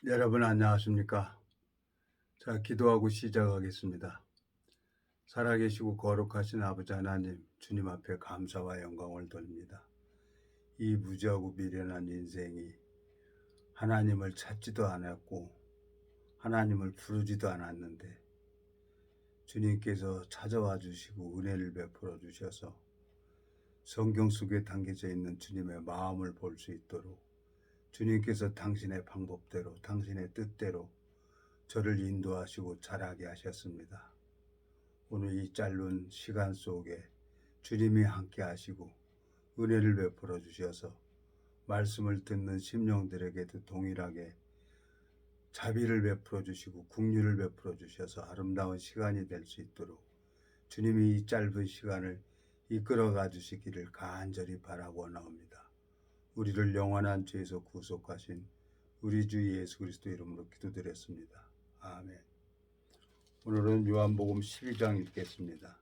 여러분 안녕하십니까? 자, 기도하고 시작하겠습니다. 살아계시고 거룩하신 아버지 하나님, 주님 앞에 감사와 영광을 돌립니다. 이 무지하고 미련한 인생이 하나님을 찾지도 않았고 하나님을 부르지도 않았는데 주님께서 찾아와 주시고 은혜를 베풀어 주셔서 성경 속에 담겨져 있는 주님의 마음을 볼 수 있도록 주님께서 당신의 방법대로 당신의 뜻대로 저를 인도하시고 자라게 하셨습니다. 오늘 이 짧은 시간 속에 주님이 함께 하시고 은혜를 베풀어 주셔서 말씀을 듣는 심령들에게도 동일하게 자비를 베풀어 주시고 긍휼을 베풀어 주셔서 아름다운 시간이 될 수 있도록 주님이 이 짧은 시간을 이끌어가 주시기를 간절히 바라고 나옵니다. 우리를 영원한 죄에서 구속하신 우리 주 예수 그리스도 이름으로 기도드렸습니다. 아멘. 오늘은 요한복음 12장 읽겠습니다.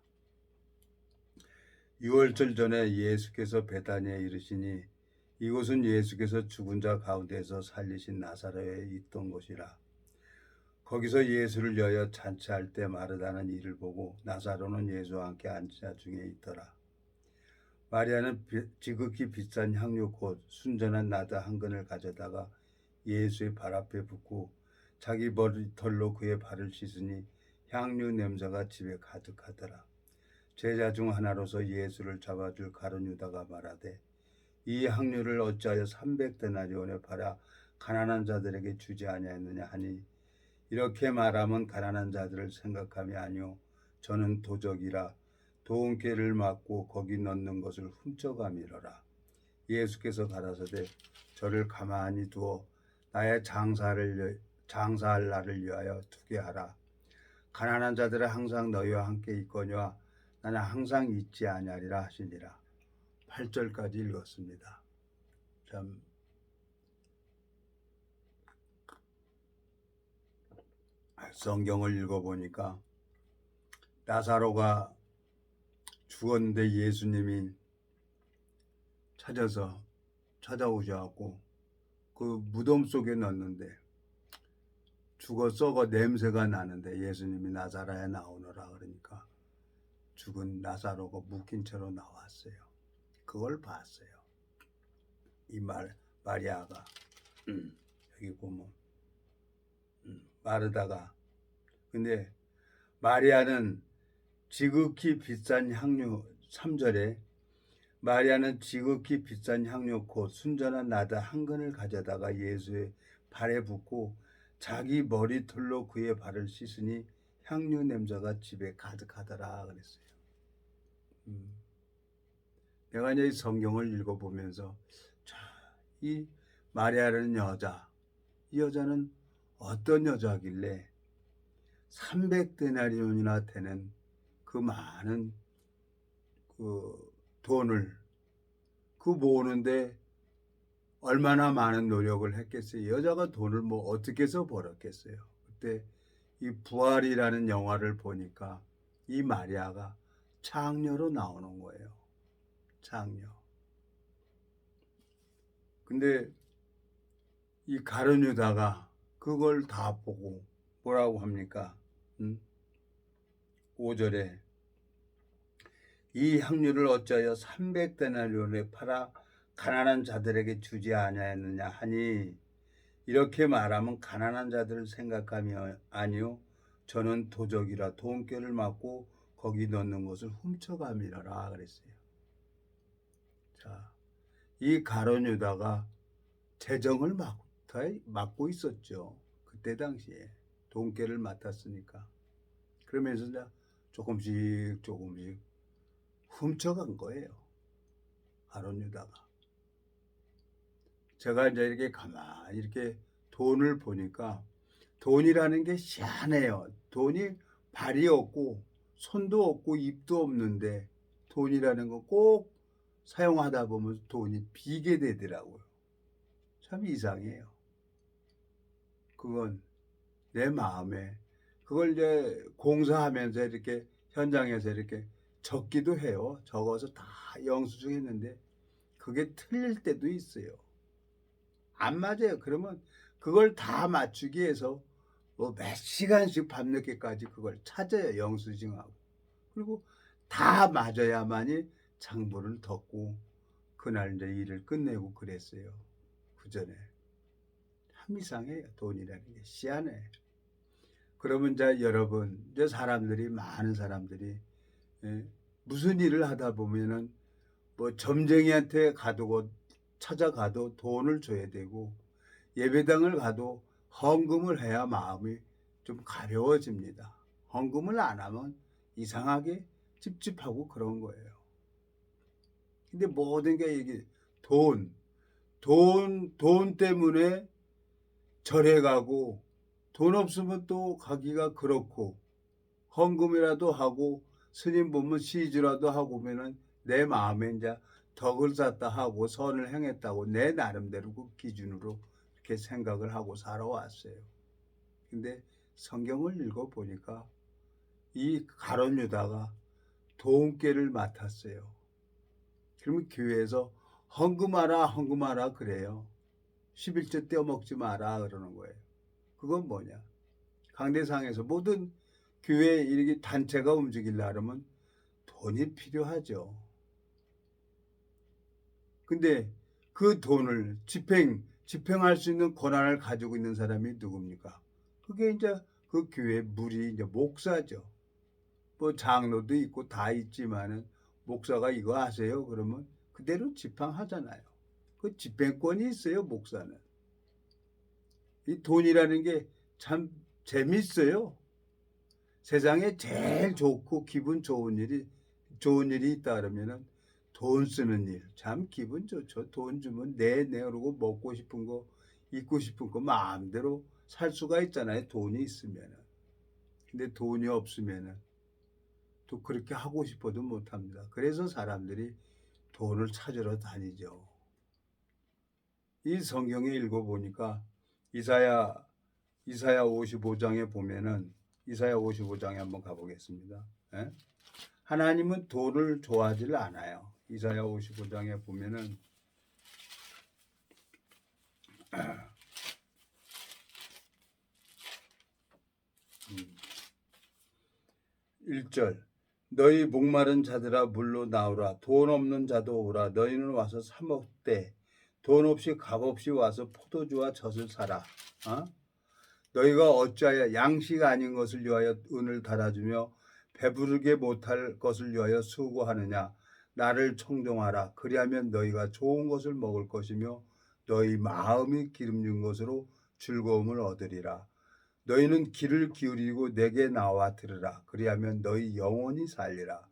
6월절 전에 예수께서 베다니에 이르시니 이곳은 예수께서 죽은 자 가운데서 살리신 나사로에 있던 곳이라. 거기서 예수를 여여 잔치할 때 마르다는 이를 보고 나사로는 예수와 함께 앉은 자 중에 있더라. 마리아는 지극히 비싼 향료 곧 순전한 나드 한 근을 가져다가 예수의 발 앞에 붓고 자기 머리털로 그의 발을 씻으니 향유 냄새가 집에 가득하더라. 제자 중 하나로서 예수를 잡아줄 가룟 유다가 말하되 이 향유를 어찌하여 300데나리온에 팔아 가난한 자들에게 주지 아니하였느냐 하니 이렇게 말하면 가난한 자들을 생각함이 아니오 저는 도적이라 도원깨를 맞고 거기 넣는 것을 훔쳐가미러라. 예수께서 가라사대 저를 가만히 두어 나의 장사할 날을 위하여 두게 하라. 가난한 자들은 항상 너희와 함께 있거니와 나는 항상 잊지 아니하리라 하시니라. 8절까지 읽었습니다. 참 성경을 읽어보니까 나사로가 죽었는데 예수님이 찾아오셔갖고 그 무덤 속에 넣었는데 죽어 썩어 냄새가 나는데 예수님이 나사로에 나오너라 그러니까 죽은 나사로가 묶인 채로 나왔어요. 그걸 봤어요. 이 마리아가 여기 보면 마르다가 근데 마리아는 지극히 비싼 향료 3절에 마리아는 지극히 비싼 향료 곧 순전한 나드 한 근을 가져다가 예수의 발에 붓고 자기 머리털로 그의 발을 씻으니 향유 냄새가 집에 가득하더라 그랬어요. 내가 이제 성경을 읽어보면서 이 마리아라는 여자, 이 여자는 어떤 여자길래 300데나리온이나 되는 그 많은 그 돈을 그 모으는데 얼마나 많은 노력을 했겠어요. 여자가 돈을 뭐 어떻게 해서 벌었겠어요. 그때 이 부활이라는 영화를 보니까 이 마리아가 창녀로 나오는 거예요. 창녀. 근데 이 가룟 유다가 그걸 다 보고 뭐라고 합니까? 5절에 이 향유를 어찌하여 300데나리온에 팔아 가난한 자들에게 주지 아니하였느냐 하니 이렇게 말하면 가난한 자들을 생각함이 아니요 저는 도적이라 돈꾀를 맞고 거기 넣는 것을 훔쳐가미러라 그랬어요. 자, 이 가룟 유다가 재정을 맡고 있었죠. 그때 당시에 돈꾀를 맡았으니까. 그러면서 이제 조금씩 훔쳐간 거예요. 가룟 유다가. 제가 이제 이렇게 가만히 이렇게 돈을 보니까 돈이라는 게 희한해요. 돈이 발이 없고 손도 없고 입도 없는데 돈이라는 거 꼭 사용하다 보면 돈이 비게 되더라고요. 참 이상해요. 그건 내 마음에 그걸 이제 공사하면서 이렇게 현장에서 이렇게 적기도 해요. 적어서 다 영수증 했는데 그게 틀릴 때도 있어요. 안 맞아요. 그러면 그걸 다 맞추기 위해서 뭐 몇 시간씩 밤늦게까지 그걸 찾아요, 영수증하고. 그리고 다 맞아야만이 장부를 덮고 그날 이제 일을 끝내고 그랬어요. 그전에. 참 이상해요. 돈이라는 게 희한해. 그러면 이제 여러분, 이제 사람들이 많은 사람들이 예, 무슨 일을 하다 보면은 뭐 점쟁이한테 가도 찾아가도 돈을 줘야 되고 예배당을 가도 헌금을 해야 마음이 좀 가벼워집니다. 헌금을 안 하면 이상하게 찝찝하고 그런 거예요. 근데 모든 게 이게 돈, 돈 때문에 절에 가고 돈 없으면 또 가기가 그렇고 헌금이라도 하고 스님 보면 시주라도 하고 면은 내 마음에 이제 덕을 쌓다 하고 선을 행했다고 내 나름대로 그 기준으로 이렇게 생각을 하고 살아왔어요. 근데 성경을 읽어보니까 이 가룟 유다가 도움깨를 맡았어요. 그러면 교회에서 헌금하라 그래요. 11조 떼어먹지 마라 그러는 거예요. 그건 뭐냐? 강대상에서 모든 교회 이렇게 단체가 움직이려면 돈이 필요하죠. 근데 그 돈을 집행할 수 있는 권한을 가지고 있는 사람이 누굽니까? 그게 이제 그 교회 무리 이제 목사죠. 뭐 장로도 있고 다 있지만은 목사가 이거 아세요? 그러면 그대로 집행하잖아요. 그 집행권이 있어요, 목사는. 이 돈이라는 게 참 재밌어요. 세상에 제일 좋고 기분 좋은 일이 있다 그러면은 돈 쓰는 일. 참 기분 좋죠. 돈 주면 내 그러고 먹고 싶은 거, 입고 싶은 거 마음대로 살 수가 있잖아요. 돈이 있으면은. 근데 돈이 없으면은 또 그렇게 하고 싶어도 못 합니다. 그래서 사람들이 돈을 찾으러 다니죠. 이 성경에 읽어보니까 이사야 55장에 보면은 이사야 55장에 한번 가보겠습니다. 예? 하나님은 돈을 좋아하지를 않아요. 이사야 55장에 보면은 1절 너희 목마른 자들아 물로 나오라 돈 없는 자도 오라 너희는 와서 사 먹되 돈 없이 값 없이 와서 포도주와 젖을 사라. 너희가 어찌하여 양식 아닌 것을 위하여 은을 달아주며 배부르게 못할 것을 위하여 수고하느냐. 나를 청종하라. 그리하면 너희가 좋은 것을 먹을 것이며 너희 마음이 기름진 것으로 즐거움을 얻으리라. 너희는 귀를 기울이고 내게 나와 들으라. 그리하면 너희 영원히 살리라.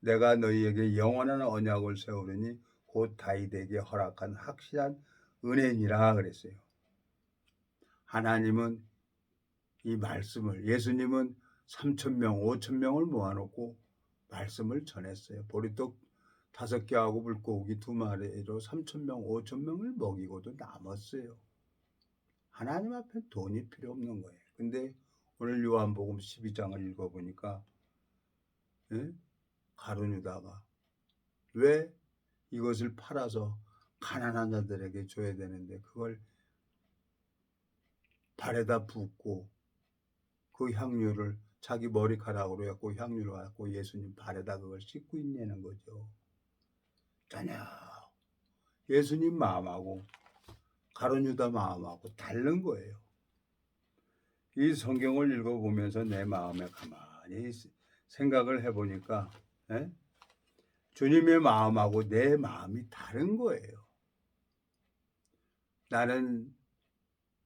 내가 너희에게 영원한 언약을 세우리니 곧 다윗에게 허락한 확실한 은혜니라 그랬어요. 하나님은 이 말씀을 예수님은 3,000명, 5,000명을 모아놓고 말씀을 전했어요. 보리떡 5개하고 물고기 2마리로 3,000명, 5,000명을 먹이고도 남았어요. 하나님 앞에 돈이 필요 없는 거예요. 근데 오늘 요한복음 12장을 읽어보니까 가룟 유다가 왜 이것을 팔아서 가난한 자들에게 줘야 되는데 그걸 발에다 붓고 그 향유를 자기 머리카락으로 해갖고 향유를 갖고 예수님 발에다 그걸 씻고 있냐는 거죠. 전혀 예수님 마음하고 가룟 유다 마음하고 다른 거예요. 이 성경을 읽어보면서 내 마음에 가만히 생각을 해보니까 주님의 마음하고 내 마음이 다른 거예요. 나는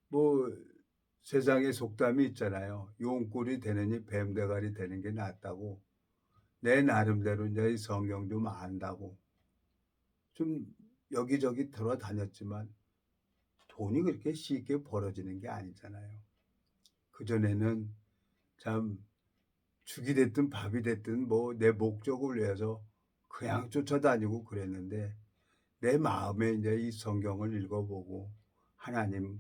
뭐 세상에 속담이 있잖아요. 용꿀이 되느니 뱀대가리 되는 게 낫다고. 내 나름대로 이제 성경 좀 안다고 좀 여기저기 돌아다녔지만 돈이 그렇게 쉽게 벌어지는 게 아니잖아요. 그전에는 참 죽이 됐든 밥이 됐든 뭐 내 목적을 위해서 그냥 쫓아다니고 그랬는데 내 마음에 이제 이 성경을 읽어보고 하나님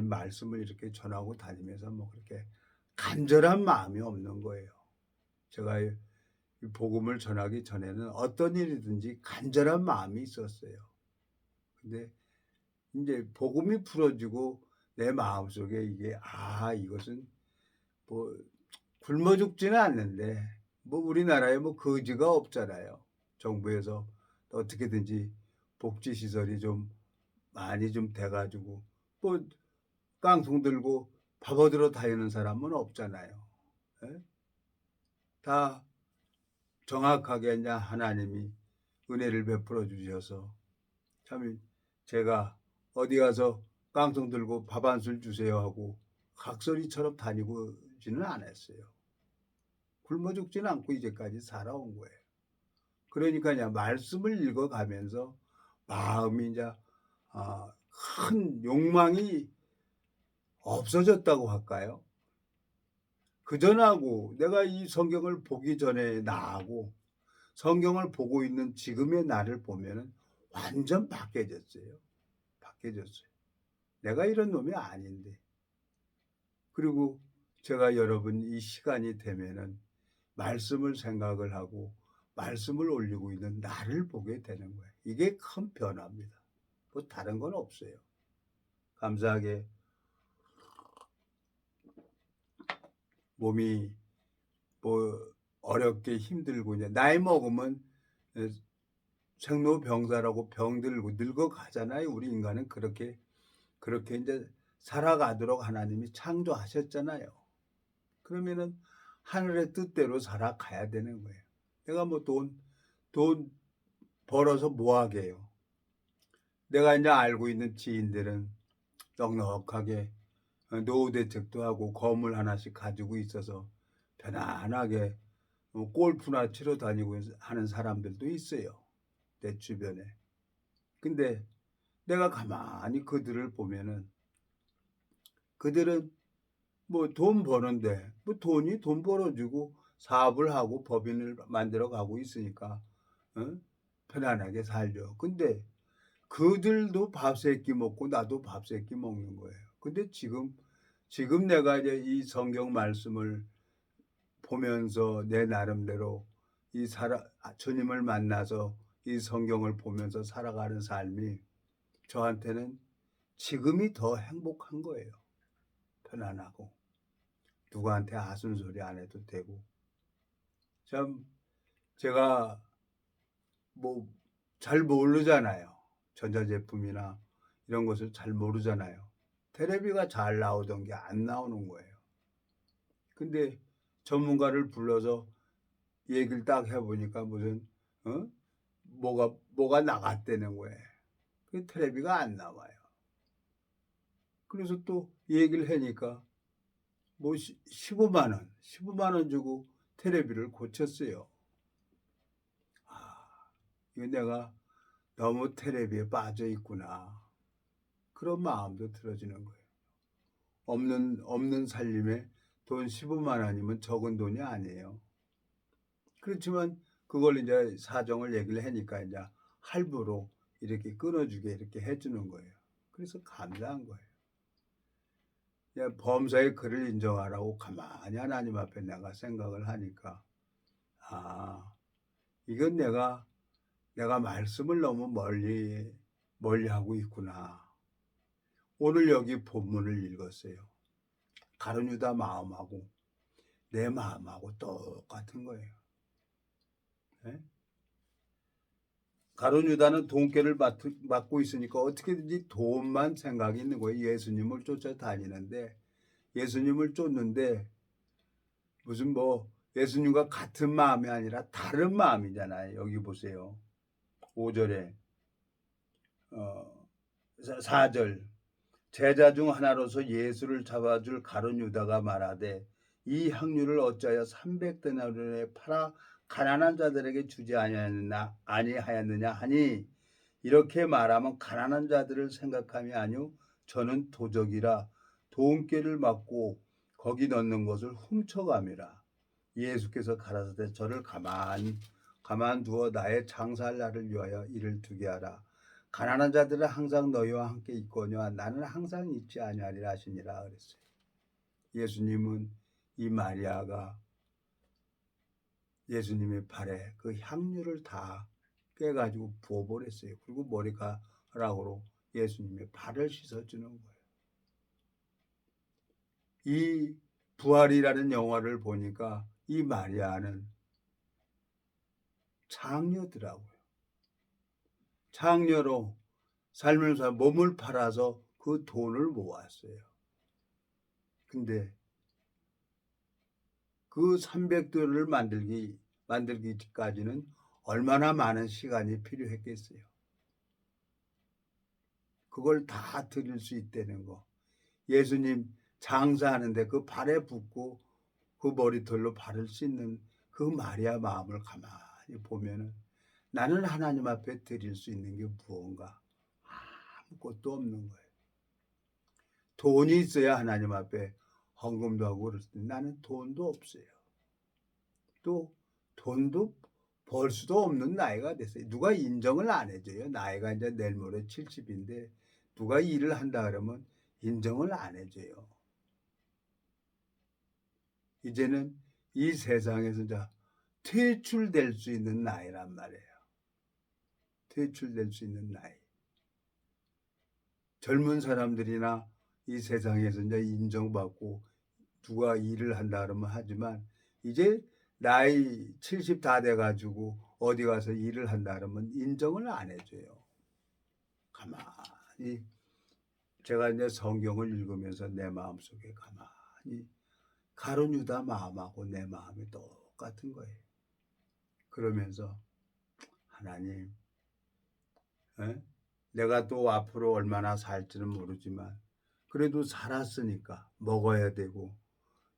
말씀을 이렇게 전하고 다니면서 뭐 그렇게 간절한 마음이 없는 거예요. 제가 이 복음을 전하기 전에는 어떤 일이든지 간절한 마음이 있었어요. 근데 이제 복음이 풀어지고 내 마음속에 이것은 뭐 굶어 죽지는 않는데 뭐 우리나라에 뭐 거지가 없잖아요. 정부에서 어떻게든지 복지 시설이 좀 많이 좀 돼 가지고 뭐 깡통 들고 밥 얻으러 다니는 사람은 없잖아요. 예? 다 정확하게 그냥 하나님이 은혜를 베풀어 주셔서 참 제가 어디 가서 깡통 들고 밥 한 술 주세요 하고 각설이처럼 다니지는 않았어요. 굶어 죽지는 않고 이제까지 살아온 거예요. 그러니까요 말씀을 읽어가면서 마음이 인자 큰 욕망이 없어졌다고 할까요? 그전하고 내가 이 성경을 보기 전에 나하고 성경을 보고 있는 지금의 나를 보면은 완전 바뀌어졌어요. 바뀌어졌어요. 내가 이런 놈이 아닌데. 그리고 제가 여러분 이 시간이 되면은 말씀을 생각을 하고 말씀을 올리고 있는 나를 보게 되는 거예요. 이게 큰 변화입니다. 뭐 다른 건 없어요. 감사하게 몸이 뭐 어렵게 힘들고 이제 나이 먹으면 생로병사라고 병들고 늙어가잖아요. 우리 인간은 그렇게 이제 살아가도록 하나님이 창조하셨잖아요. 그러면은 하늘의 뜻대로 살아가야 되는 거예요. 내가 뭐 돈 벌어서 뭐 하게요. 내가 이제 알고 있는 지인들은 넉넉하게 노후 대책도 하고 건물 하나씩 가지고 있어서 편안하게 골프나 치러 다니고 하는 사람들도 있어요. 내 주변에. 근데 내가 가만히 그들을 보면은 그들은 뭐 돈 버는데 뭐 돈이 돈 벌어주고 사업을 하고 법인을 만들어 가고 있으니까 어? 편안하게 살죠. 근데 그들도 밥 세끼 먹고 나도 밥 세끼 먹는 거예요. 근데 지금 내가 이제 이 성경 말씀을 보면서 내 나름대로 주님을 만나서 이 성경을 보면서 살아가는 삶이 저한테는 지금이 더 행복한 거예요. 편안하고 누구한테 하순소리 안 해도 되고 참 제가 뭐 잘 모르잖아요. 전자제품이나 이런 것을 잘 모르잖아요. 테레비가 잘 나오던 게 안 나오는 거예요. 근데 전문가를 불러서 얘기를 딱 해보니까 무슨 뭐가 나갔다는 거예요. 그 테레비가 안 나와요. 그래서 또 얘기를 하니까 뭐 15만 원 주고 테레비를 고쳤어요. 아, 이거 내가 너무 테레비에 빠져 있구나. 그런 마음도 들어지는 거예요. 없는 살림에 돈 15만 원이면 적은 돈이 아니에요. 그렇지만 그걸 이제 사정을 얘기를 하니까 이제 할부로 이렇게 끊어주게 이렇게 해주는 거예요. 그래서 감사한 거예요. 그냥 범사의 그를 인정하라고 가만히 하나님 앞에 내가 생각을 하니까 아 이건 내가 말씀을 너무 멀리 하고 있구나. 오늘 여기 본문을 읽었어요. 가룟 유다 마음하고 내 마음하고 똑같은 거예요. 예? 가룟 유다는 돈깨를 맡고 있으니까 어떻게든지 돈만 생각이 있는 거예요. 예수님을 쫓아다니는데 예수님을 쫓는데 무슨 뭐 예수님과 같은 마음이 아니라 다른 마음이잖아요. 여기 보세요. 5절에 4절 제자 중 하나로서 예수를 잡아줄 가룟 유다가 말하되 이 향유를 어찌하여 300데나리온에 팔아 가난한 자들에게 주지 아니하였느냐 하니 이렇게 말하면 가난한 자들을 생각함이 아니요 저는 도적이라 돈꾀를 맞고 거기 넣는 것을 훔쳐감이라. 예수께서 가라사대 저를 가만두어 나의 장사할 날을 위하여 이를 두게 하라. 가난한 자들은 항상 너희와 함께 있거니와 나는 항상 있지 아니하리라 하시니라 그랬어요. 예수님은 이 마리아가 예수님의 발에 그 향유를 다 깨가지고 부어버렸어요. 그리고 머리카락으로 예수님의 발을 씻어주는 거예요. 이 부활이라는 영화를 보니까 이 마리아는 창녀더라고요. 창녀로 살면서 몸을 팔아서 그 돈을 모았어요. 근데 그 300돌을 만들기까지는 얼마나 많은 시간이 필요했겠어요. 그걸 다 드릴 수 있다는 거. 예수님 장사하는데 그 발에 붙고 그 머리털로 발을 씻는 그 마리아 마음을 가만히 보면은 나는 하나님 앞에 드릴 수 있는 게 무언가? 아무것도 없는 거예요. 돈이 있어야 하나님 앞에 헌금도 하고 그럴 때 나는 돈도 없어요. 또 돈도 벌 수도 없는 나이가 됐어요. 누가 인정을 안 해줘요. 나이가 이제 내일 모레 70인데 누가 일을 한다 그러면 인정을 안 해줘요. 이제는 이 세상에서 이제 퇴출될 수 있는 나이란 말이에요. 퇴출될 수 있는 나이. 젊은 사람들이나 이 세상에서 이제 인정받고 누가 일을 한다 그러면 하지만 이제 나이 70 다 돼가지고 어디 가서 일을 한다 그러면 인정을 안 해줘요. 가만히 제가 이제 성경을 읽으면서 내 마음속에 가만히 가룟 유다 마음하고 내 마음이 똑같은 거예요. 그러면서 하나님, 에? 내가 또 앞으로 얼마나 살지는 모르지만 그래도 살았으니까 먹어야 되고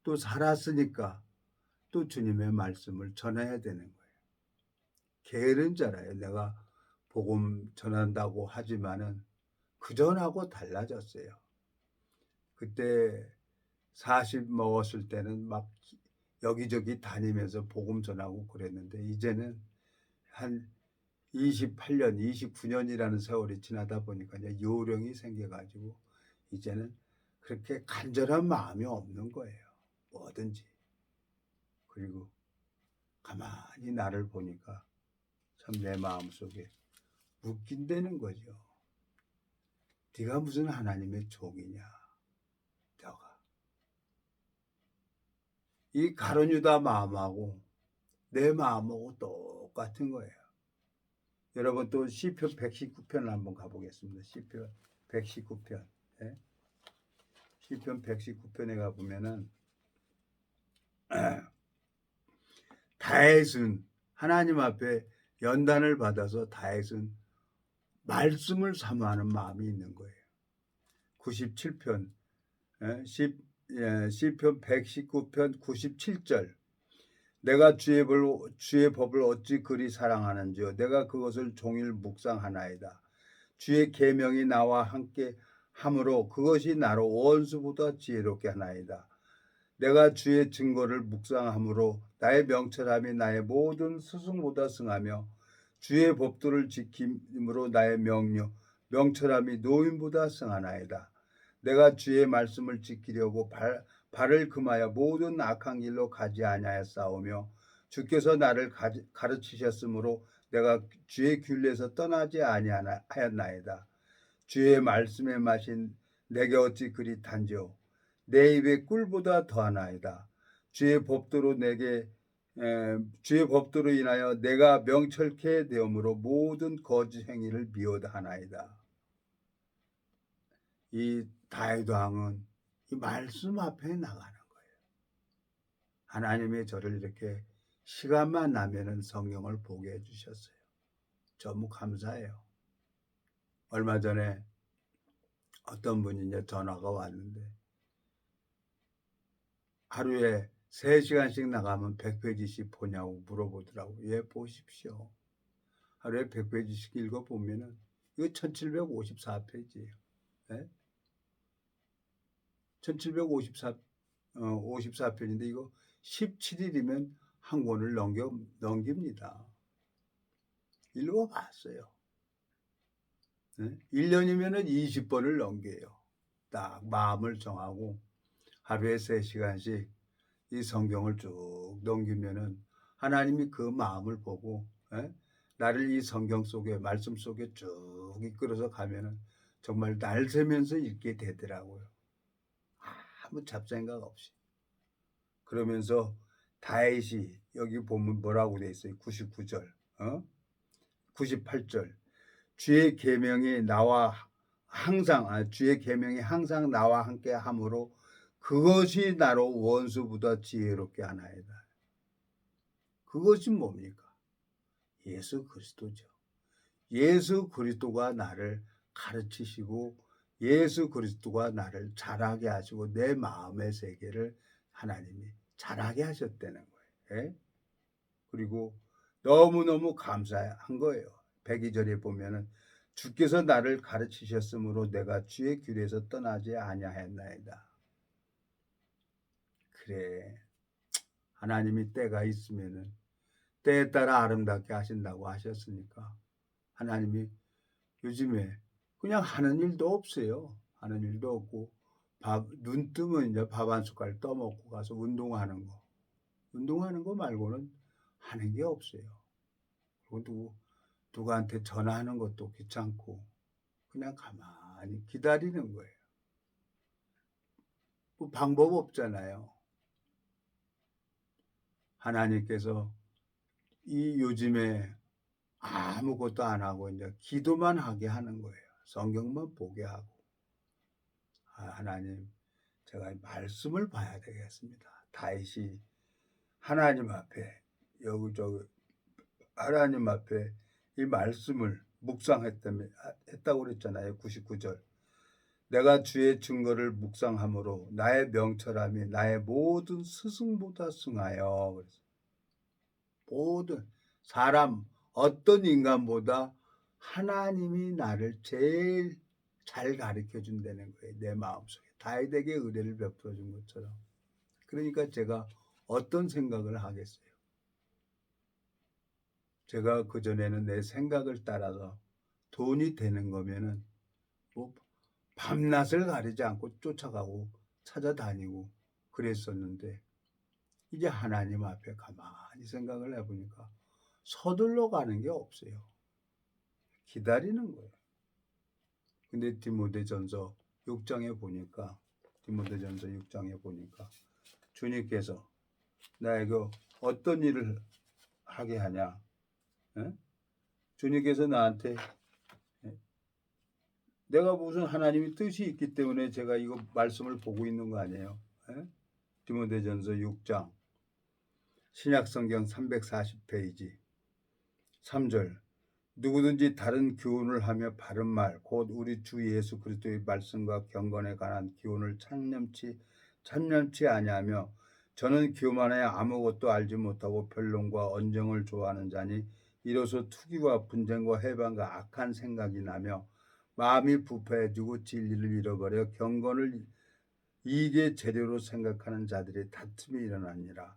또 살았으니까 또 주님의 말씀을 전해야 되는 거예요. 게으른 자라요. 내가 복음 전한다고 하지만은 그전하고 달라졌어요. 그때 40 먹었을 때는 막 여기저기 다니면서 복음 전하고 그랬는데 이제는 한 28년, 29년이라는 세월이 지나다 보니까 이제 요령이 생겨가지고 이제는 그렇게 간절한 마음이 없는 거예요. 뭐든지. 그리고 가만히 나를 보니까 참 내 마음속에 웃긴다는 거죠. 네가 무슨 하나님의 종이냐. 너가. 이 가룟 유다 마음하고 내 마음하고 똑같은 거예요. 여러분 또 시편 119편을 한번 가보겠습니다. 시편 119편. 네? 시편 119편에 가보면은 다윗은 하나님 앞에 연단을 받아서 다윗은 말씀을 사모하는 마음이 있는 거예요. 97편 시편 119편 97절 내가 주의 법을 어찌 그리 사랑하는지요 내가 그것을 종일 묵상하나이다. 주의 계명이 나와 함께 함으로 그것이 나로 원수보다 지혜롭게 하나이다. 내가 주의 증거를 묵상함으로 나의 명철함이 나의 모든 스승보다 승하며 주의 법도를 지킴으로 나의 명철함이 노인보다 승하나이다. 내가 주의 말씀을 지키려고 발을 금하여 모든 악한 길로 가지 아니하였사오며 주께서 나를 가르치셨으므로 내가 주의 균례에서 떠나지 아니하였나이다. 주의 말씀의 맛인 내게 어찌 그리 단지요 내 입에 꿀보다 더하나이다. 주의 법도로 인하여 내가 명철케 되므로 모든 거짓 행위를 미워하나이다. 이 다윗 왕은 이 말씀 앞에 나가는 거예요. 하나님이 저를 이렇게 시간만 나면은 성경을 보게 해주셨어요. 너무 감사해요. 얼마 전에 어떤 분이 이제 전화가 왔는데 하루에 3시간씩 나가면 100페이지씩 보냐고 물어보더라고요. 예, 보십시오. 하루에 100페이지씩 읽어보면은 이거 1754페이지예요. 네? 1754페이지인데 이거 17일이면 한 권을 넘깁니다. 읽어봤어요. 네? 1년이면 20번을 넘겨요. 딱 마음을 정하고 하루에 3시간씩 이 성경을 쭉 넘기면은 하나님이 그 마음을 보고 나를 이 성경 속에 말씀 속에 쭉 이끌어서 가면은 정말 날 새면서 읽게 되더라고요. 아무 잡생각 없이. 그러면서 다윗이 여기 보면 뭐라고 돼 있어요? 99절, 98절. 주의 계명이 항상 나와 함께 함으로 그것이 나로 원수보다 지혜롭게 하나이다. 그것이 뭡니까? 예수 그리스도죠. 예수 그리스도가 나를 가르치시고 예수 그리스도가 나를 자라게 하시고 내 마음의 세계를 하나님이 자라게 하셨다는 거예요. 예? 그리고 너무너무 감사한 거예요. 102절에 보면은 주께서 나를 가르치셨으므로 내가 주의 길에서 떠나지 아니하였나이다. 그래, 하나님이 때가 있으면은 때에 따라 아름답게 하신다고 하셨으니까 하나님이 요즘에 그냥 하는 일도 없어요. 하는 일도 없고 눈 뜨면 이제 밥 한 숟갈 떠먹고 가서 운동하는 거 말고는 하는 게 없어요. 그리고 누구한테 전화하는 것도 귀찮고 그냥 가만히 기다리는 거예요. 뭐 방법 없잖아요. 하나님께서 이 요즘에 아무것도 안 하고 이제 기도만 하게 하는 거예요. 성경만 보게 하고. 하나님, 제가 말씀을 봐야 되겠습니다. 다윗이 하나님 앞에 하나님 앞에 이 말씀을 했다고 그랬잖아요. 99절. 내가 주의 증거를 묵상함으로 나의 명철함이 나의 모든 스승보다 승하여. 그래서 모든 사람 어떤 인간보다 하나님이 나를 제일 잘 가르쳐 준다는 거예요. 내 마음속에 다윗에게 의뢰를 베풀어 준 것처럼. 그러니까 제가 어떤 생각을 하겠어요. 제가 그전에는 내 생각을 따라서 돈이 되는 거면은 뭐 밤낮을 가리지 않고 쫓아가고 찾아다니고 그랬었는데 이제 하나님 앞에 가만히 생각을 해보니까 서둘러 가는 게 없어요. 기다리는 거예요. 근데 디모데전서 6장에 보니까 주님께서 나에게 어떤 일을 하게 하냐? 에? 주님께서 나한테 내가 무슨 하나님의 뜻이 있기 때문에 제가 이거 말씀을 보고 있는 거 아니에요? 에? 디모데전서 6장 신약성경 340페이지 3절 누구든지 다른 교훈을 하며 바른 말, 곧 우리 주 예수 그리스도의 말씀과 경건에 관한 교훈을 참념치 아니하며 저는 교만하여 아무것도 알지 못하고 변론과 언쟁을 좋아하는 자니 이로써 투기와 분쟁과 해방과 악한 생각이 나며 마음이 부패해지고 진리를 잃어버려 경건을 이익의 재료로 생각하는 자들의 다툼이 일어나니라.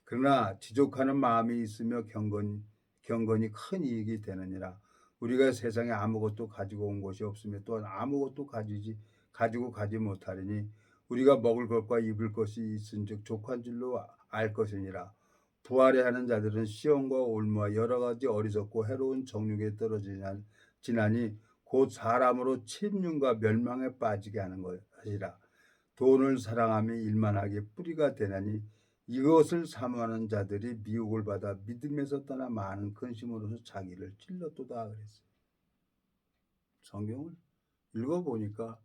그러나 지족하는 마음이 있으며 경건이 큰 이익이 되느니라. 우리가 세상에 아무것도 가지고 온 것이 없으며 또한 아무것도 가지고 가지 못하리니 우리가 먹을 것과 입을 것이 있은즉 족한 줄로 알 것이니라. 부활해 하는 자들은 시험과 올무와 여러 가지 어리석고 해로운 정욕에 떨어지나니 곧 사람으로 침륜과 멸망에 빠지게 하는 것이라. 돈을 사랑함이 일만하게 뿌리가 되나니 이것을 사모하는 자들이 미혹을 받아 믿음에서 떠나 많은 근심으로서 자기를 찔렀도다 그랬어요. 성경을 읽어보니까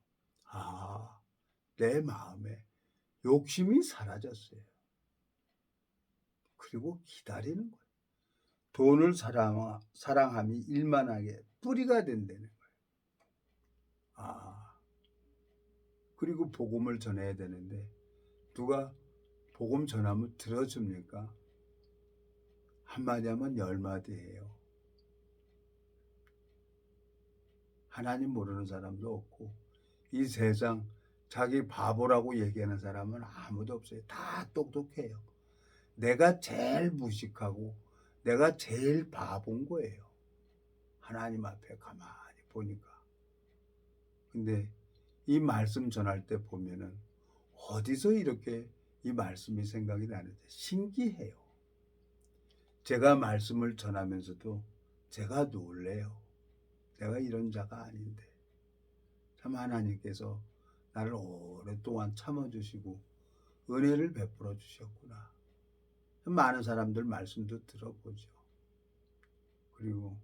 내 마음에 욕심이 사라졌어요. 그리고 기다리는 거예요. 돈을 사랑함이 일만하게 뿌리가 된다는 거예요. 그리고 복음을 전해야 되는데 누가 복음 전하면 들어줍니까? 한마디 하면 10마디 해요. 하나님 모르는 사람도 없고 이 세상 자기 바보라고 얘기하는 사람은 아무도 없어요. 다 똑똑해요. 내가 제일 무식하고 내가 제일 바본 거예요. 하나님 앞에 가만히 보니까. 근데 이 말씀 전할 때 보면은 어디서 이렇게 이 말씀이 생각이 나는데 신기해요. 제가 말씀을 전하면서도 제가 놀래요. 내가 이런 자가 아닌데 참 하나님께서 나를 오랫동안 참아주시고 은혜를 베풀어 주셨구나. 많은 사람들 말씀도 들어보죠. 그리고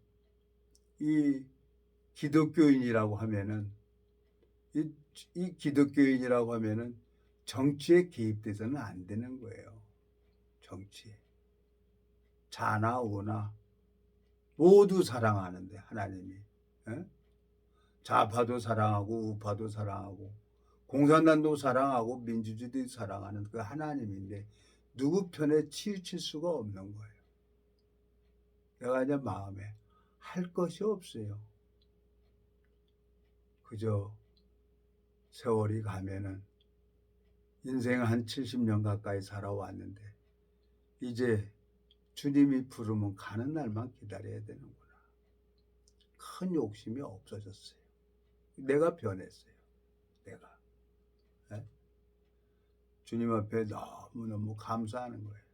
이 기독교인이라고 하면은 이 기독교인이라고 하면은 정치에 개입돼서는 안 되는 거예요. 정치에. 자나 우나 모두 사랑하는데 하나님이. 예? 좌파도 사랑하고 우파도 사랑하고 공산당도 사랑하고 민주주의도 사랑하는 그 하나님인데 누구 편에 치우칠 수가 없는 거예요. 내가 이제 마음에 할 것이 없어요. 그저 세월이 가면은 인생 한 70년 가까이 살아왔는데 이제 주님이 부르면 가는 날만 기다려야 되는구나. 큰 욕심이 없어졌어요. 내가 변했어요. 내가. 예? 주님 앞에 너무너무 감사하는 거예요.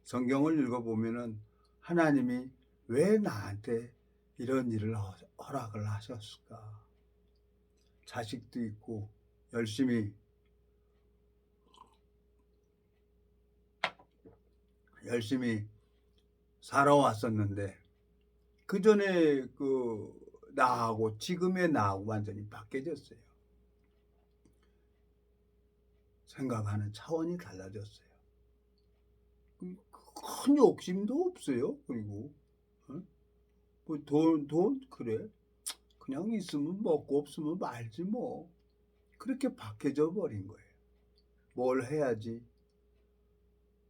성경을 읽어보면은 하나님이 왜 나한테 이런 일을 허락을 하셨을까? 자식도 있고 열심히 살아왔었는데 그 전에 나하고 지금의 나하고 완전히 바뀌어졌어요. 생각하는 차원이 달라졌어요. 큰 욕심도 없어요. 그리고 어? 뭐 돈 그래 그냥 있으면 먹고 없으면 말지 뭐. 그렇게 박해져 버린 거예요. 뭘 해야지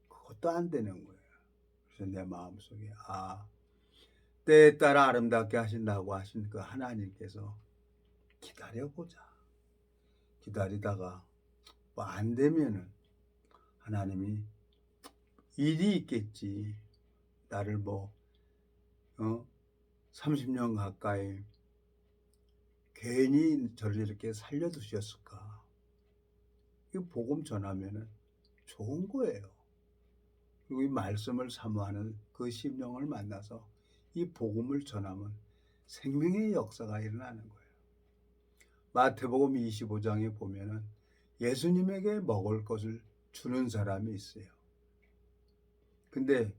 그것도 안 되는 거예요. 그래서 내 마음속에 때에 따라 아름답게 하신다고 하신 그 하나님께서 기다려보자. 기다리다가 뭐 안 되면은 하나님이 일이 있겠지. 나를 30년 가까이 괜히 저를 이렇게 살려두셨을까. 이 복음 전하면은 좋은 거예요. 그리고 이 말씀을 사모하는 그 심령을 만나서 이 복음을 전하면 생명의 역사가 일어나는 거예요. 마태복음 25장에 보면은 예수님에게 먹을 것을 주는 사람이 있어요. 근데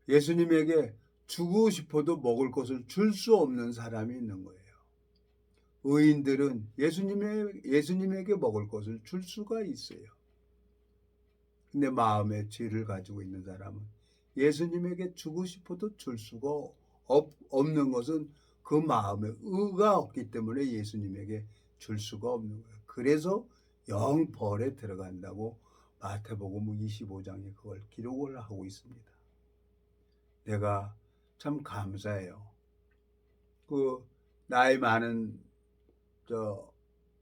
예수님에게 주고 싶어도 먹을 것을 줄 수 없는 사람이 있는 거예요. 의인들은 예수님에게 먹을 것을 줄 수가 있어요. 근데 마음에 죄를 가지고 있는 사람은 예수님에게 주고 싶어도 줄 수가 없는 것은 그 마음에 의가 없기 때문에 예수님에게 줄 수가 없는 거예요. 그래서 영벌에 들어간다고 마태복음 25장에 그걸 기록을 하고 있습니다. 내가 참 감사해요. 나이 많은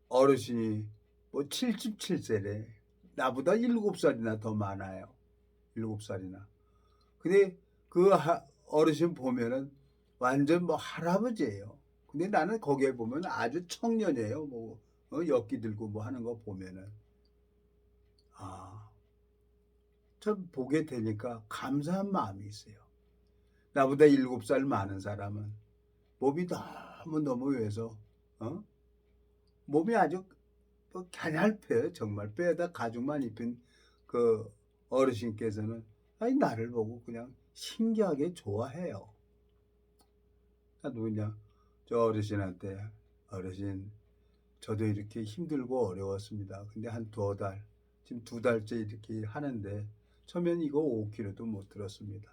어르신이 77세래. 나보다 7살이나 더 많아요. 7살이나. 근데 어르신 보면은 완전 할아버지예요. 근데 나는 거기에 보면 아주 청년이에요. 엿기 들고 하는 거 보면은. 참 보게 되니까 감사한 마음이 있어요. 나보다 7살 많은 사람은 몸이 너무너무 왜서, 몸이 아주 가냘펴요. 정말 뼈에다 가죽만 입힌 그 어르신께서는 나를 보고 그냥 신기하게 좋아해요. 나도 그냥 저 어르신한테 어르신 저도 이렇게 힘들고 어려웠습니다. 근데 한 2달 지금 2달째 이렇게 하는데 처음엔 이거 5kg도 못 들었습니다.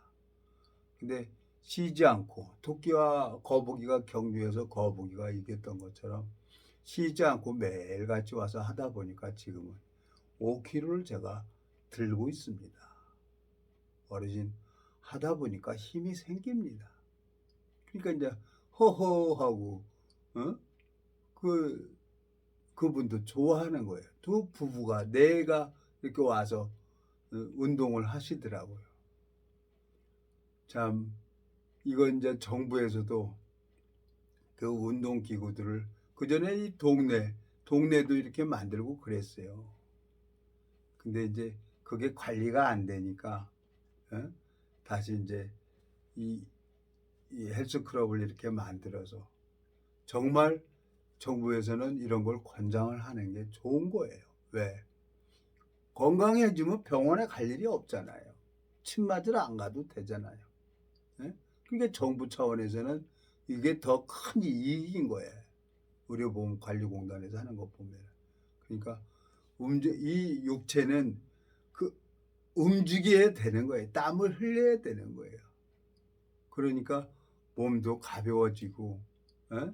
근데 쉬지 않고 토끼와 거북이가 경주해서 거북이가 이겼던 것처럼 쉬지 않고 매일같이 와서 하다 보니까 지금은 5kg를 제가 들고 있습니다. 어르신 하다 보니까 힘이 생깁니다. 그러니까 이제 허허하고 그분도 좋아하는 거예요. 두 부부가 내가 이렇게 와서 운동을 하시더라고요. 참 이건 이제 정부에서도 그 운동 기구들을 그 전에 이 동네도 이렇게 만들고 그랬어요. 근데 이제 그게 관리가 안 되니까 다시 이제 이 헬스클럽을 이렇게 만들어서 정말 정부에서는 이런 걸 권장을 하는 게 좋은 거예요. 왜? 건강해지면 병원에 갈 일이 없잖아요. 침 맞으러 안 가도 되잖아요. 예? 그러니까 정부 차원에서는 이게 더 큰 이익인 거예요. 의료보험관리공단에서 하는 거 보면. 그러니까 이 육체는 그 움직여야 되는 거예요. 땀을 흘려야 되는 거예요. 그러니까 몸도 가벼워지고, 예?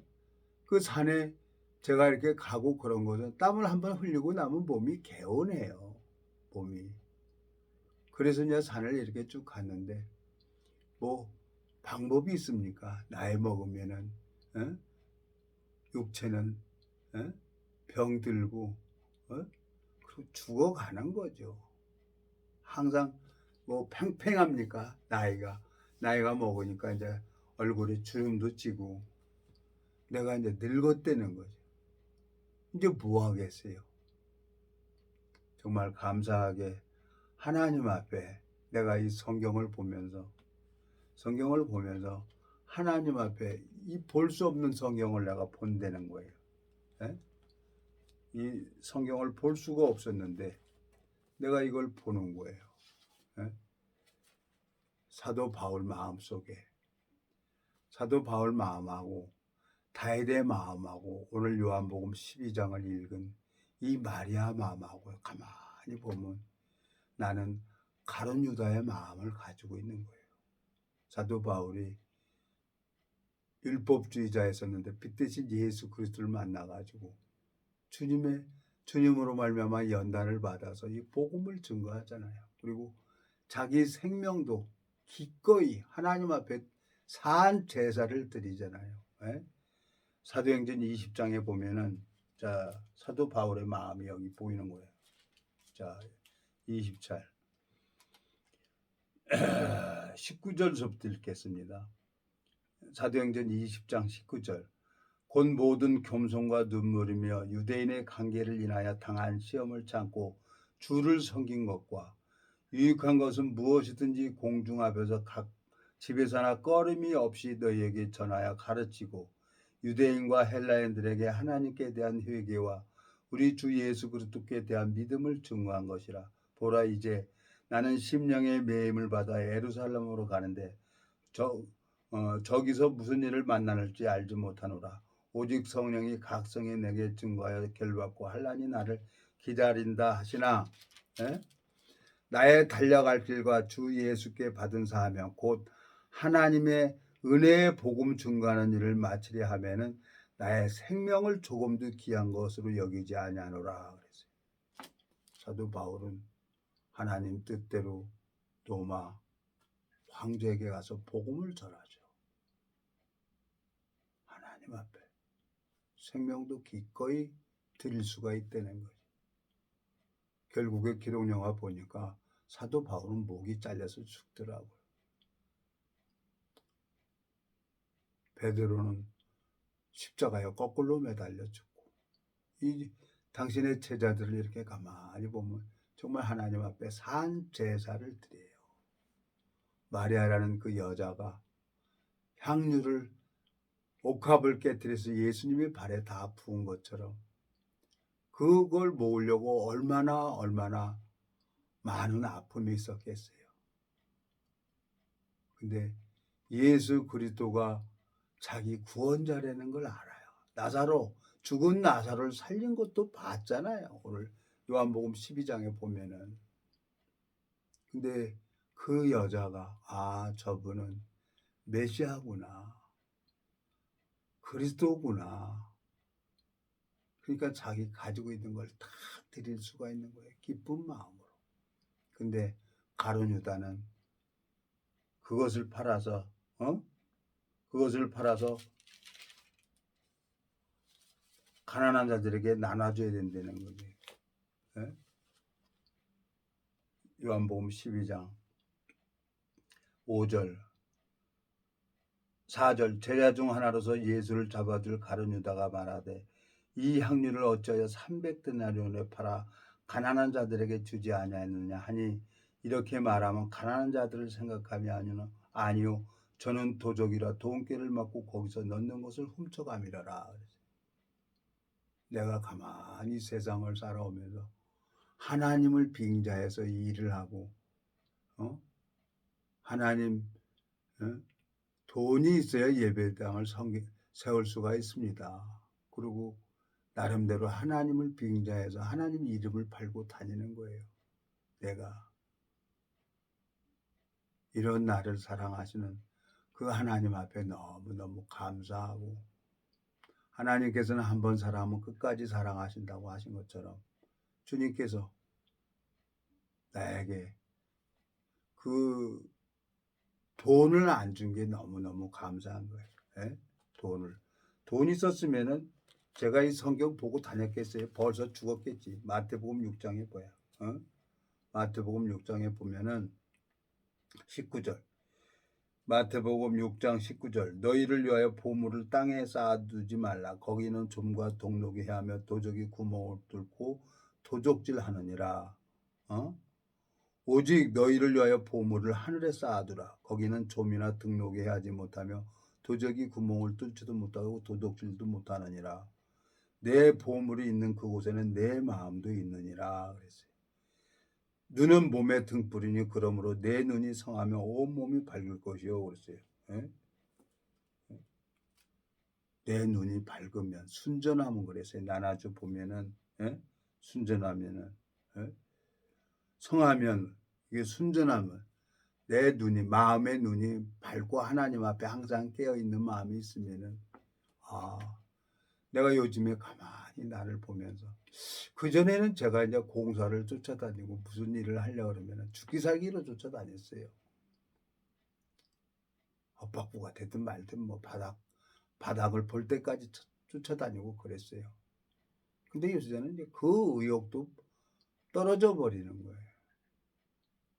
그 산에 제가 이렇게 가고 그런 것은 땀을 한번 흘리고 나면 몸이 개운해요. 몸이. 그래서 이제 산을 이렇게 쭉 갔는데 뭐 방법이 있습니까? 나이 먹으면은 어? 육체는 어? 병들고 어? 그리고 죽어가는 거죠. 항상 뭐 팽팽합니까? 나이가 먹으니까 이제 얼굴에 주름도 찌고 내가 이제 늙었다는 거죠. 이제 뭐 하겠어요? 정말 감사하게 하나님 앞에 내가 이 성경을 보면서 하나님 앞에 이 볼 수 없는 성경을 내가 본다는 거예요. 예? 이 성경을 볼 수가 없었는데 내가 이걸 보는 거예요. 예? 사도 바울 마음속에 사도 바울 마음하고 다윗의 마음하고 오늘 요한복음 12장을 읽은 이 마리아 마음하고 가만히 보면 나는 가룟 유다의 마음을 가지고 있는 거예요. 사도 바울이 율법주의자였었는데 빛 대신 예수 그리스도를 만나가지고 주님으로 말미암아 연단을 받아서 이 복음을 증거하잖아요. 그리고 자기 생명도 기꺼이 하나님 앞에 산 제사를 드리잖아요. 예? 사도행전 20장에 보면은 자 사도 바울의 마음이 여기 보이는 거예요. 자 20절 19절부터 읽겠습니다. 사도행전 20장 19절 곧 모든 겸손과 눈물이며 유대인의 관계를 인하여 당한 시험을 참고 주를 섬긴 것과 유익한 것은 무엇이든지 공중 앞에서 각 집에서나 꺼림이 없이 너희에게 전하여 가르치고 유대인과 헬라인들에게 하나님께 대한 회개와 우리 주 예수 그리스도께 대한 믿음을 증거한 것이라. 보라 이제 나는 심령의 매임을 받아 예루살렘으로 가는데 저기서 무슨 일을 만나는지 알지 못하노라. 오직 성령이 각성에 내게 증거하여 결받고 환난이 나를 기다린다 하시나. 에? 나의 달려갈 길과 주 예수께 받은 사명 곧 하나님의 은혜의 복음 증거하는 일을 마치려 하면은 나의 생명을 조금도 귀한 것으로 여기지 아니하노라 그랬어요. 사도 바울은 하나님 뜻대로 로마 황제에게 가서 복음을 전하죠. 하나님 앞에 생명도 기꺼이 드릴 수가 있다는 거죠. 결국에 기록영화 보니까 사도 바울은 목이 잘려서 죽더라고요. 베드로는 십자가에 거꾸로 매달려 죽고 이 당신의 제자들을 이렇게 가만히 보면 정말 하나님 앞에 산 제사를 드려요. 마리아라는 그 여자가 향유를 옥합을 깨뜨려서 예수님의 발에 다 부은 것처럼 그걸 모으려고 얼마나 많은 아픔이 있었겠어요. 근데 예수 그리스도가 자기 구원자라는 걸 알아요. 죽은 나사로를 살린 것도 봤잖아요. 오늘 요한복음 12장에 보면은. 근데 그 여자가 저분은 메시아구나. 그리스도구나. 그러니까 자기 가지고 있는 걸 다 드릴 수가 있는 거예요. 기쁜 마음으로. 근데 가룟 유다는 그것을 팔아서 가난한 자들에게 나눠줘야 된다는 거죠. 예? 요한복음 12장 5절 4절 제자 중 하나로서 예수를 잡아줄 가룟 유다가 말하되 이 향유를 어찌하여 300데나리온에 팔아 가난한 자들에게 주지 아니하였느냐 하니 이렇게 말하면 가난한 자들을 생각하며 아니요 저는 도적이라 돈꾀를 맞고 거기서 넣는 것을 훔쳐감이라라. 내가 가만히 세상을 살아오면서 하나님을 빙자해서 일을 하고, 어? 하나님, 어? 돈이 있어야 예배당을 세울 수가 있습니다. 그리고 나름대로 하나님을 빙자해서 하나님 이름을 팔고 다니는 거예요. 내가 이런 나를 사랑하시는 그 하나님 앞에 너무너무 감사하고, 하나님께서는 한 번 사랑하면 끝까지 사랑하신다고 하신 것처럼 주님께서 나에게 그 돈을 안 준 게 너무너무 감사한 거예요. 예? 돈 있었으면은 제가 이 성경 보고 다녔겠어요? 벌써 죽었겠지. 마태복음 6장에 뭐야? 어? 마태복음 6장에 보면은 19절. 마태복음 6장 19절. 너희를 위하여 보물을 땅에 쌓아두지 말라. 거기는 좀과 동록이 해하며 도적이 구멍을 뚫고 도적질하느니라. 어? 오직 너희를 위하여 보물을 하늘에 쌓아두라. 거기는 좀이나 등록이 하지 못하며 도적이 구멍을 뚫지도 못하고 도둑질도 못하느니라. 내 보물이 있는 그곳에는 내 마음도 있느니라 그랬어요. 눈은 몸의 등불이니 그러므로 내 눈이 성하며 온 몸이 밝을 것이요 그랬어요. 예? 내 눈이 밝으면 순전하면 그랬어요. 나나주 보면은 예? 순전하면은 예? 성하면 이게 순전하면 내 눈이 마음의 눈이 밝고 하나님 앞에 항상 깨어 있는 마음이 있으면은 내가 요즘에 가만히 나를 보면서 그전에는 제가 이제 공사를 쫓아다니고 무슨 일을 하려고 그러면 죽기 살기로 쫓아다녔어요. 엇박부가 되든 말든 뭐 바닥을 볼 때까지 쫓아다니고 그랬어요. 근데 요새는 이제 그 의욕도 떨어져 버리는 거예요.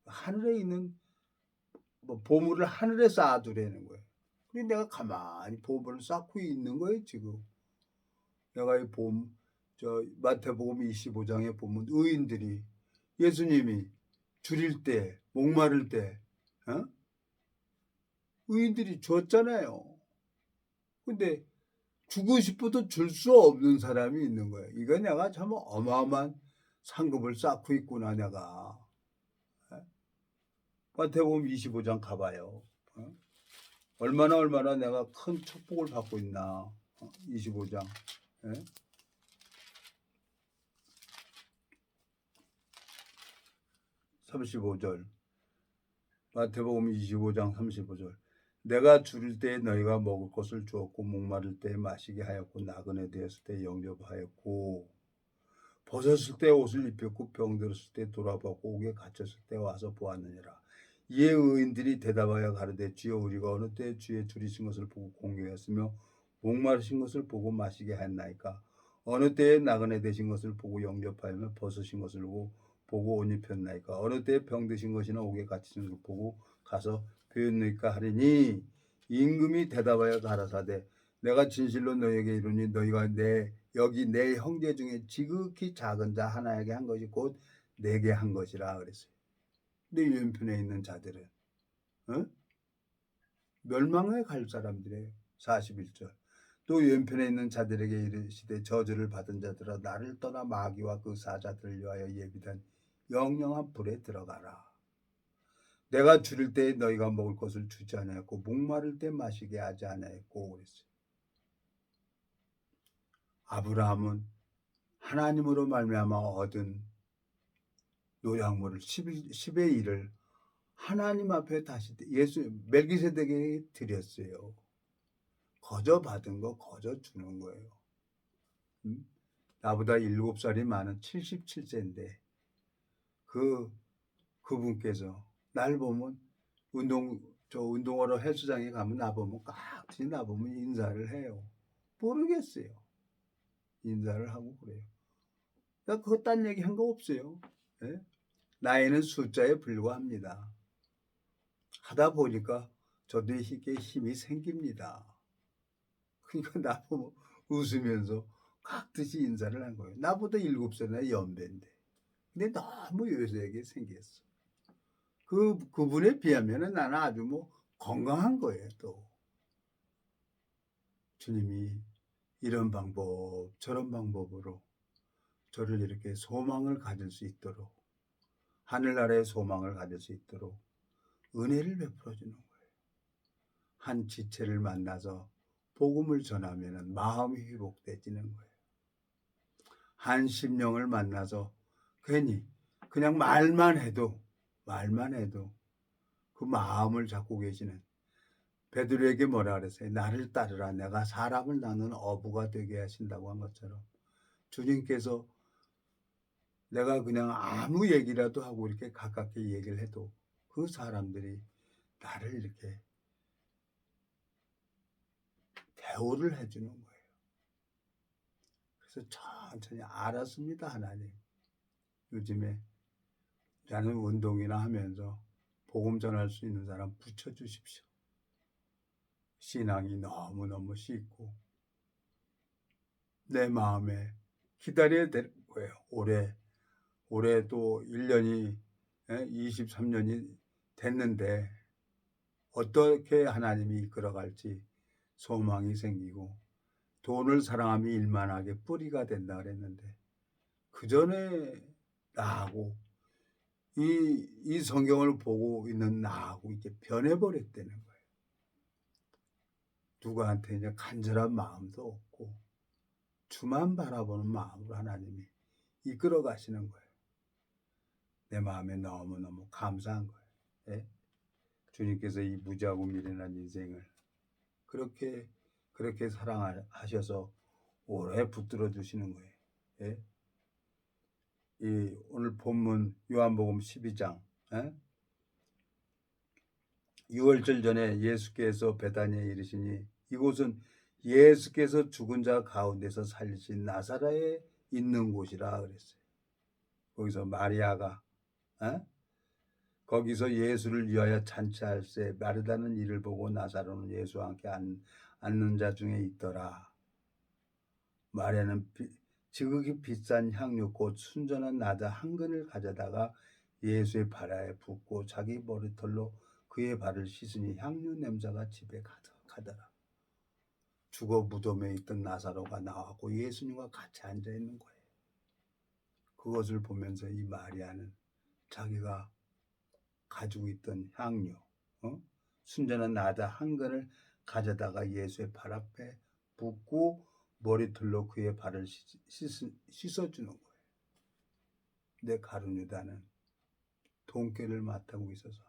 하늘에 있는 뭐 보물을 하늘에 쌓아두라는 거예요. 근데 내가 가만히 보물을 쌓고 있는 거예요, 지금. 내가 마태복음 25장에 보면 의인들이 예수님이 줄일 때, 목마를 때, 어? 의인들이 줬잖아요. 근데 주고 싶어도 줄 수 없는 사람이 있는 거예요. 이거 내가 참 어마어마한 상급을 쌓고 있구나, 내가. 어? 마태복음 25장 가봐요. 어? 얼마나 내가 큰 축복을 받고 있나. 25장. 예? 35절. 마태복음 25장 35절. 내가 줄일 때에 너희가 먹을 것을 주었고 목마를 때에 마시게 하였고 나그네 되었을 때 영접하였고 벗었을 때 옷을 입혔고 병들었을 때 돌아보고 옥에 갇혔을 때 와서 보았느니라. 이에 의인들이 대답하여 가로되 주여 우리가 어느 때에 주의 줄이신 것을 보고 공경했으며 목마르신 것을 보고 마시게 하였나이까. 어느 때에 나그네 되신 것을 보고 영접하며 벗으신 것을 보고 옷 입혔나이까. 어느 때에 병드신 것이나 옥에 갇히신 것을 보고 가서 배웠나이까 하리니 임금이 대답하여 가라사대 내가 진실로 너희에게 이르니 너희가 여기 내 형제 중에 지극히 작은 자 하나에게 한 것이 곧 내게 한 것이라 그랬어요. 근데 왼편에 있는 자들은 어? 멸망에 갈 사람들이에요. 41절. 또 왼편에 있는 자들에게 이르시되 저주를 받은 자들아 나를 떠나 마귀와 그 사자들을 위하여 예비된 영영한 불에 들어가라. 내가 줄일 때에 너희가 먹을 것을 주지 않았고 목마를 때 마시게 하지 않았고 그랬어요. 아브라함은 하나님으로 말미암아 얻은 노약물을 10의 1을 하나님 앞에 다시 멜기세덱에게 드렸어요. 거저 받은 거 거저 주는 거예요. 나보다 7살이 많은 77세인데 그분께서 날 보면 운동하러 헬스장에 가면 나보면 깍지 나보면 인사를 해요. 모르겠어요. 인사를 하고 그래요. 나 그거 딴 얘기 한 거 없어요. 네? 나이는 숫자에 불과합니다. 하다 보니까 저도 이게 힘이 생깁니다. 그러니까 나보고 웃으면서 깍듯이 인사를 한 거예요. 나보다 7살이나 연배인데. 근데 너무 요새에게 생겼어. 그분에 비하면 나는 아주 뭐 건강한 거예요, 또. 주님이 이런 방법 저런 방법으로 저를 이렇게 소망을 가질 수 있도록, 하늘나라의 소망을 가질 수 있도록 은혜를 베풀어 주는 거예요. 한 지체를 만나서 복음을 전하면 마음이 회복되지는 거예요. 한 심령을 만나서 괜히 그냥 말만 해도 그 마음을 잡고 계시는, 베드로에게 뭐라 그랬어요? 나를 따르라. 내가 사람을 낳는 어부가 되게 하신다고 한 것처럼 주님께서 내가 그냥 아무 얘기라도 하고 이렇게 가깝게 얘기를 해도 그 사람들이 나를 이렇게 대우를 해주는 거예요. 그래서 천천히 알았습니다. 하나님, 요즘에 나는 운동이나 하면서 복음 전할 수 있는 사람 붙여주십시오. 신앙이 너무너무 쉽고 내 마음에 기다려야 될 거예요. 올해 또 1년이 23년이 됐는데 어떻게 하나님이 이끌어갈지 소망이 생기고, 돈을 사랑하며 일만하게 뿌리가 된다 그랬는데 그 전에 나하고 이 성경을 보고 있는 나하고 이제 변해버렸다는 거예요. 누구한테 이제 간절한 마음도 없고 주만 바라보는 마음으로 하나님이 이끌어 가시는 거예요. 내 마음에 너무너무 감사한 거예요. 예? 주님께서 이 무지하고 미련한 인생을 그렇게 사랑하셔서 오래 붙들어 주시는 거예요. 예? 이 오늘 본문 요한복음 12장 6월절 전에 예수께서 베다니에 이르시니 이곳은 예수께서 죽은 자 가운데서 살리신 나사렛에 있는 곳이라 그랬어요. 거기서 마리아가 거기서 예수를 위하여 잔치할세 마르다는 이를 보고 나사로는 예수와 함께 앉는 자 중에 있더라. 마리아는 지극히 비싼 향유 곧 순전한 나다 한 근을 가져다가 예수의 발에 붓고 자기 머리털로 그의 발을 씻으니 향유 냄새가 집에 가득하더라. 죽어 무덤에 있던 나사로가 나왔고 예수님과 같이 앉아 있는 거예요. 그것을 보면서 이 마리아는 자기가 가지고 있던 향유, 순전한 나다 한 근을 가져다가 예수의 발 앞에 붓고 머리털로 그의 발을 씻어주는 거예요. 근데 가룟 유다는 돈꾀를 맡하고 있어서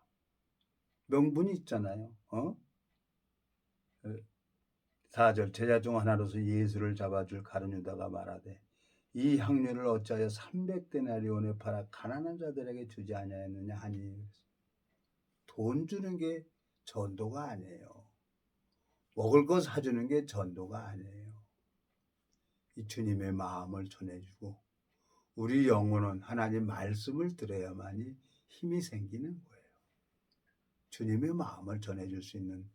명분이 있잖아요. 4절 제자 중 하나로서 예수를 잡아줄 가룟 유다가 말하되 이 향유를 어찌하여 300데나리온에 팔아 가난한 자들에게 주지 아니하였느냐 하니, 돈 주는 게 전도가 아니에요. 먹을 거 사주는 게 전도가 아니에요. 이 주님의 마음을 전해주고 우리 영혼은 하나님 말씀을 들어야만이 힘이 생기는 거예요. 주님의 마음을 전해줄 수 있는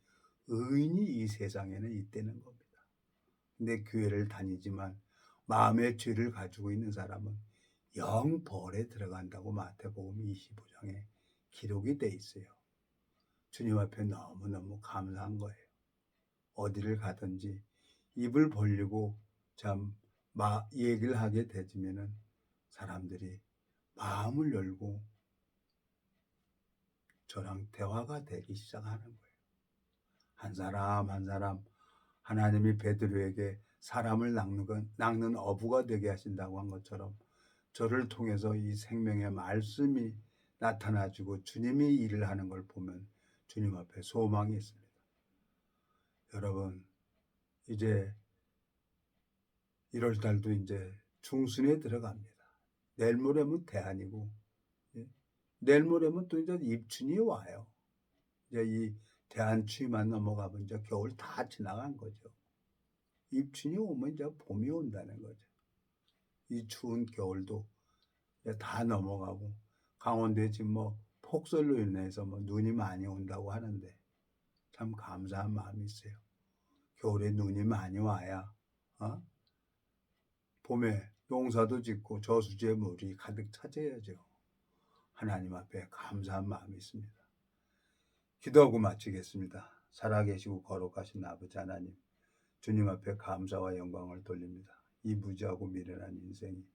의인이 이 세상에는 있다는 겁니다. 근데 교회를 다니지만 마음의 죄를 가지고 있는 사람은 영벌에 들어간다고 마태복음 25장에 기록이 돼 있어요. 주님 앞에 너무너무 감사한 거예요. 어디를 가든지 입을 벌리고 참 얘기를 하게 되지면은 사람들이 마음을 열고 저랑 대화가 되기 시작하는 거예요. 한 사람 한 사람 하나님이 베드로에게 사람을 낚는 어부가 되게 하신다고 한 것처럼 저를 통해서 이 생명의 말씀이 나타나지고 주님이 일을 하는 걸 보면 주님 앞에 소망이 있습니다. 여러분, 이제 1월 달도 이제 중순에 들어갑니다. 내일 모레면 대안이고, 내일 모레면 또 이제 입춘이 와요. 이제 이 대안추위만 넘어가면 이제 겨울 다 지나간 거죠. 입춘이 오면 이제 봄이 온다는 거죠. 이 추운 겨울도 이제 다 넘어가고, 강원도에 지금 뭐 폭설로 인해서 뭐 눈이 많이 온다고 하는데 참 감사한 마음이 있어요. 겨울에 눈이 많이 와야 봄에 농사도 짓고 저수지에 물이 가득 차져야죠. 하나님 앞에 감사한 마음이 있습니다. 기도하고 마치겠습니다. 살아계시고 거룩하신 아버지 하나님, 주님 앞에 감사와 영광을 돌립니다. 이 무지하고 미련한 인생이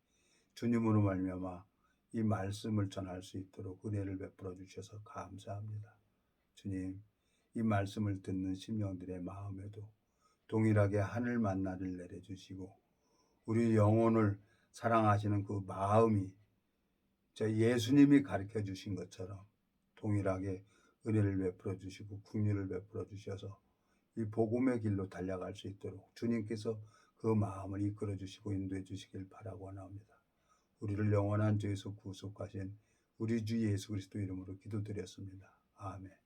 주님으로 말미암아 이 말씀을 전할 수 있도록 은혜를 베풀어 주셔서 감사합니다. 주님, 이 말씀을 듣는 심령들의 마음에도 동일하게 하늘 만나를 내려주시고 우리 영혼을 사랑하시는 그 마음이 저 예수님이 가르쳐 주신 것처럼 동일하게 은혜를 베풀어 주시고 긍휼을 베풀어 주셔서 이 복음의 길로 달려갈 수 있도록 주님께서 그 마음을 이끌어 주시고 인도해 주시길 바라고 원합니다. 우리를 영원한 죄에서 구속하신 우리 주 예수 그리스도 이름으로 기도드렸습니다. 아멘.